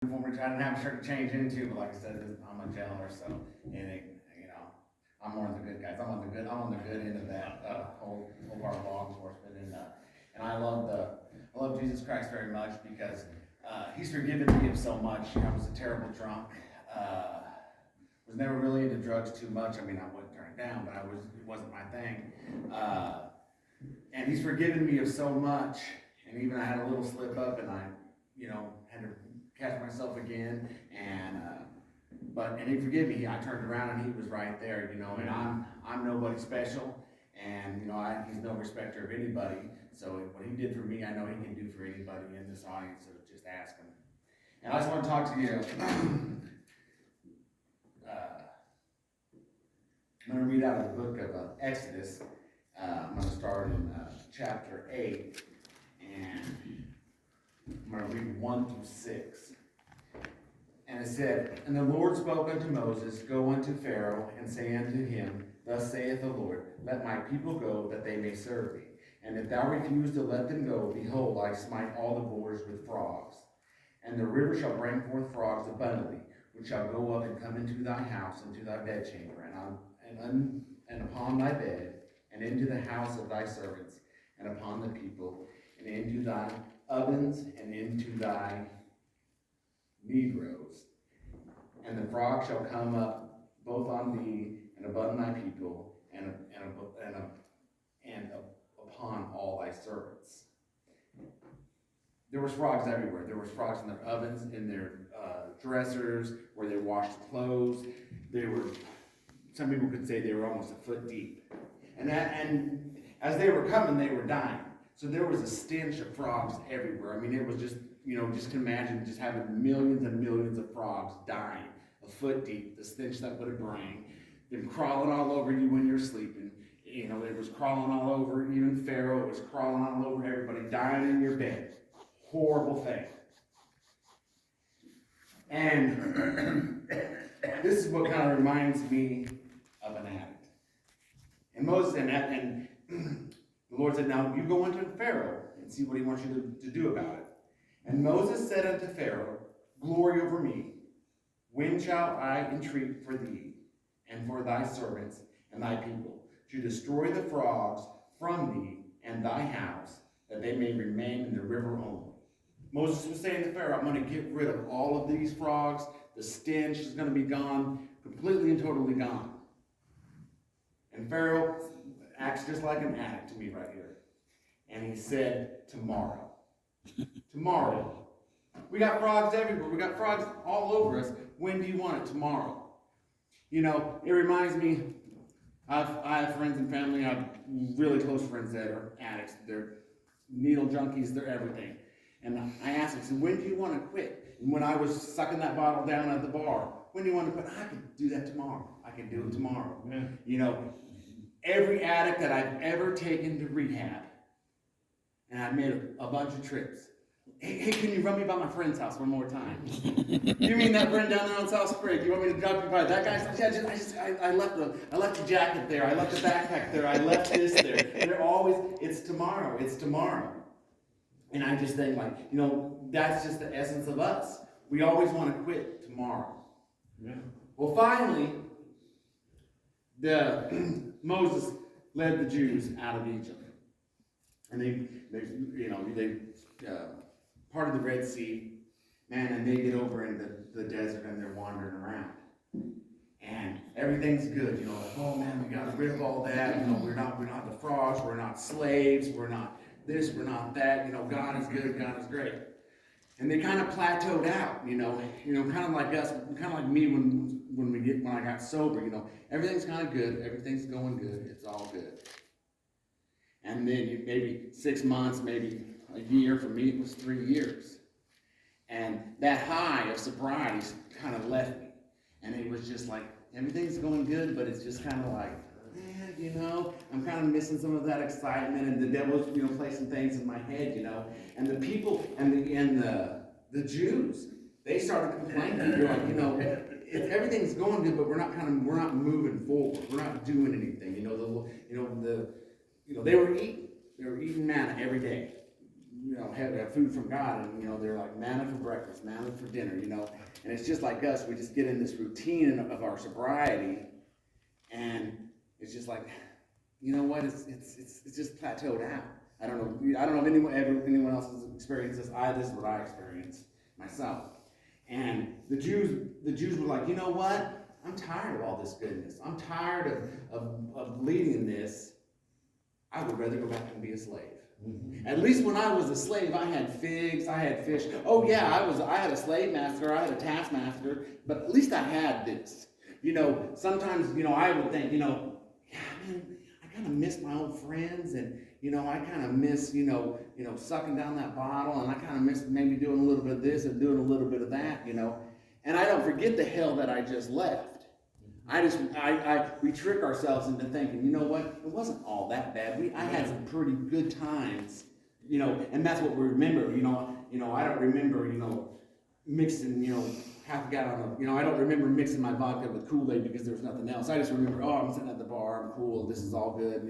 which I didn't have a shirt to change into, but like I said, I'm a jailer, so, and I'm one of the good guys. I'm on the good end of that, whole our law enforcement, and I love Jesus Christ very much because, he's forgiven me of so much. I was a terrible drunk, was never really into drugs too much. I mean, I wouldn't turn it down, but it wasn't my thing. And he's forgiven me of so much, and even I had a little slip up, and I, had to catch myself again, and he forgave me. I turned around and he was right there, and I'm nobody special, and he's no respecter of anybody. So what he did for me, I know he can do for anybody in this audience. So just ask him. And I just want to talk to you. I'm going to read out of the book of Exodus. I'm going to start in chapter 8, and I'm going to read 1 through 6. And it said, "And the Lord spoke unto Moses, Go unto Pharaoh, and say unto him, Thus saith the Lord, Let my people go, that they may serve me. And if thou refuse to let them go, behold, I smite all the borders with frogs. And the river shall bring forth frogs abundantly, which shall go up and come into thy house, into thy bedchamber, and upon thy bed, and into the house of thy servants, and upon the people, and into thy ovens, and into thy negroes. And the frog shall come up both on thee, and upon thy people, and upon all thy servants." There was frogs everywhere. There was frogs in their ovens, in their dressers, where they washed clothes. Some people could say they were almost a foot deep. And as they were coming, they were dying. So there was a stench of frogs everywhere. I mean, it was just, just imagine just having millions and millions of frogs dying, a foot deep, the stench that would bring, them crawling all over you when you're sleeping. It was crawling all over even Pharaoh. It was crawling all over everybody, dying in your bed. Horrible thing. And this is what kind of reminds me of an addict. And Moses and the Lord said, "Now you go unto Pharaoh and see what he wants you to do about it." And Moses said unto Pharaoh, "Glory over me. When shall I entreat for thee and for thy servants and thy people to destroy the frogs from thee and thy house, that they may remain in the river only?" Moses was saying to Pharaoh, "I'm going to get rid of all of these frogs. The stench is going to be gone, completely and totally gone." And Pharaoh acts just like an addict to me right here. And he said, "Tomorrow." Tomorrow. We got frogs everywhere. We got frogs all over us. When do you want it? Tomorrow. It reminds me, I have friends and family. I have really close friends that are addicts. They're needle junkies. They're everything. And I asked them, I said, "When do you want to quit?" And when I was sucking that bottle down at the bar, "When do you want to quit?" "I can do that tomorrow. I can do it tomorrow." Yeah. Every addict that I've ever taken to rehab, and I've made a bunch of trips. Hey, can you run me by my friend's house one more time? You mean that friend down there on South Spring? You want me to drop you by that guy's house? Yeah, I left the jacket there. I left the backpack there. I left this there. They're always, it's tomorrow. It's tomorrow. And I just think that's just the essence of us. We always want to quit tomorrow. Yeah. Well, finally, Moses led the Jews out of Egypt, and they parted the Red Sea, man, and they get over into the desert and they're wandering around, and everything's good. Oh man, we got rid of all that. We're not the frogs. We're not slaves. We're not this. We're not that. God is good. God is great. And they kind of plateaued out. Kind of like us, kind of like me when I got sober. Everything's kind of good. Everything's going good. It's all good. And then maybe 6 months, maybe a year. For me, it was 3 years. And that high of sobriety kind of left me. And it was just like, everything's going good, but it's just kind of like, I'm kind of missing some of that excitement, and the devil's, placing things in my head, And the people and the Jews, they started complaining. They're like, everything's going good, but we're not moving forward. We're not doing anything. They were eating manna every day. have food from God, and they're like manna for breakfast, manna for dinner, and it's just like us. We just get in this routine of our sobriety, and it's just like, you know what? It's just plateaued out. I don't know if anyone else has experienced this. This is what I experienced myself. And the Jews were like, you know what? I'm tired of all this goodness. I'm tired of leading this. I would rather go back and be a slave. Mm-hmm. At least when I was a slave, I had figs, I had fish. Oh yeah, I had a slave master, I had a taskmaster, but at least I had this. Sometimes, I would think, yeah, man, I kind of miss my old friends, and I kind of miss, sucking down that bottle, and I kind of miss maybe doing a little bit of this and doing a little bit of that, and I don't forget the hell that I just left. We trick ourselves into thinking, you know what, it wasn't all that bad. I had some pretty good times, and that's what we remember. I don't remember, mixing, half a gallon of, I don't remember mixing my vodka with Kool-Aid because there was nothing else. I just remember, I'm sitting at the bar, I'm cool, this is all good,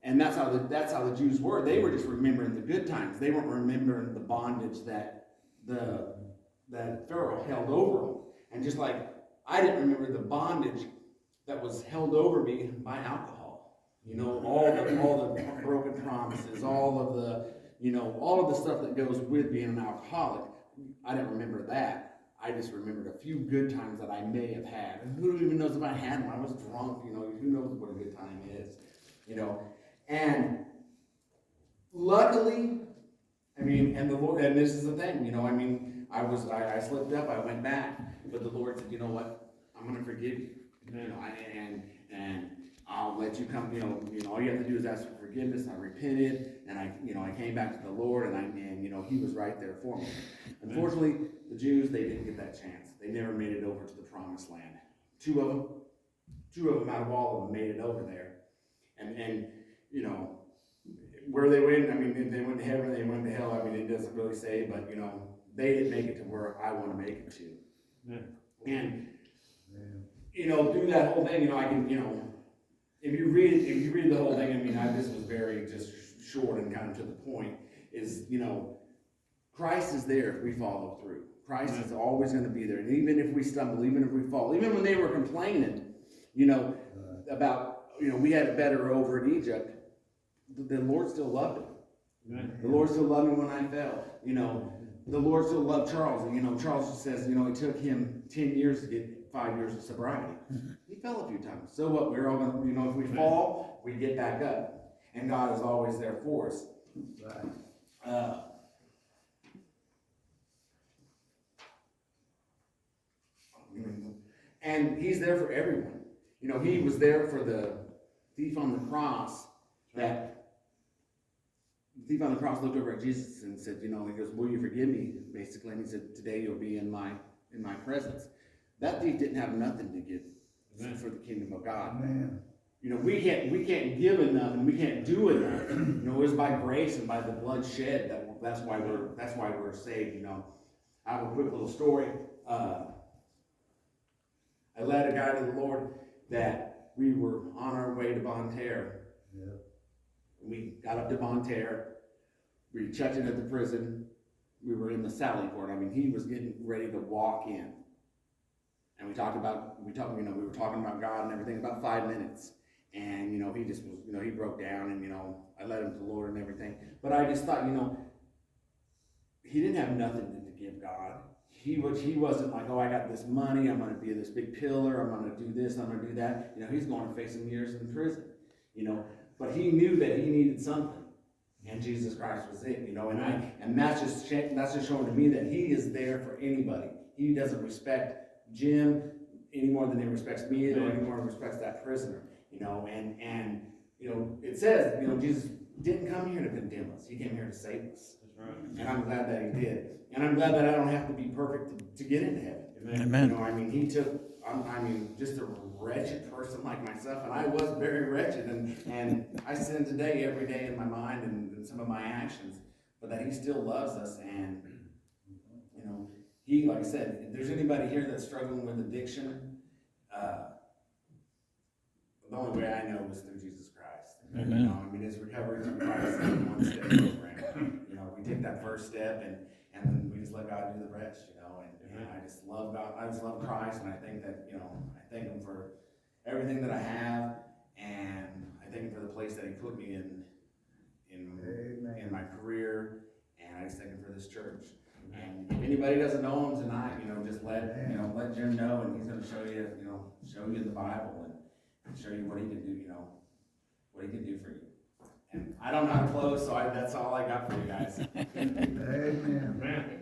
and that's how the Jews were. They were just remembering the good times. They weren't remembering the bondage that Pharaoh held over them. And just like I didn't remember the bondage that was held over me by alcohol. All the broken promises, all of the stuff that goes with being an alcoholic. I didn't remember that. I just remembered a few good times that I may have had. And who even knows if I had them? I was drunk, who knows what a good time is, And luckily, and the Lord, and this is the thing, I slipped up, I went back, but the Lord said, you know what, I'm going to forgive you, and I'll let you come, all you have to do is ask for forgiveness. I repented, and I came back to the Lord, and He was right there for me. Unfortunately, the Jews, they didn't get that chance. They never made it over to the promised land. Two of them out of all of them made it over there, and where they went, if they went to heaven, they went to hell, it doesn't really say, but, they didn't make it to where I want to make it to. Yeah. And, through that whole thing, I can, if you read the whole thing, this was very just short and kind of to the point, is, Christ is there if we follow through. Christ is always going to be there. And even if we stumble, even if we fall, even when they were complaining, about, we had it better over in Egypt, the Lord still loved him. The Lord still loved me when I fell. The Lord still loved Charles. And, Charles says, it took him 10 years to get 5 years of sobriety. He fell a few times. So what? We're all going to, if we fall, we get back up. And God is always there for us. And He's there for everyone. He was there for the thief on the cross. That the thief on the cross looked over at Jesus and said, he goes, will you forgive me? Basically, and he said, today you'll be in my presence. That thief didn't have nothing to give for the kingdom of God. Amen. We can't give enough, and we can't do enough. It was by grace and by the blood shed that's why we're saved. I have a quick little story. I led a guy to the Lord that we were on our way to Bonne Terre. Yeah. We got up to Bonne Terre. We checked in at the prison. We were in the Sally Port. He was getting ready to walk in. And we were talking about God and everything about 5 minutes. And, he just was, he broke down, and, I led him to the Lord and everything. But I just thought, he didn't have nothing to give God. He wasn't like, I got this money, I'm going to be this big pillar, I'm going to do this, I'm going to do that. He's going to face some years in prison, But he knew that he needed something, and Jesus Christ was it, and that's just showing to me that He is there for anybody. He doesn't respect Jim any more than He respects me, or any more than He respects that prisoner, and it says, Jesus didn't come here to condemn us. He came here to save us. That's right. And I'm glad that He did. And I'm glad that I don't have to be perfect to get into heaven. Amen. He took, just a wretched person like myself, and I was very wretched, and I sin today, every day in my mind and in some of my actions, but that He still loves us, and, He, like I said, if there's anybody here that's struggling with addiction, the only way I know is through Jesus Christ. Amen. It's recovery through Christ, one step program. you know, we take that first step and then we just let God do the rest, you know, and I just love God, I just love Christ, and I think that, you know, I thank Him for everything that I have, and I thank Him for the place that He put me in my career, and I just thank Him for this church. And if anybody doesn't know Him tonight, you know, just let Jim know, and he's gonna show you, show you the Bible and show you what He can do, you know, what He can do for you. And I don't know how to close, so that's all I got for you guys. Amen.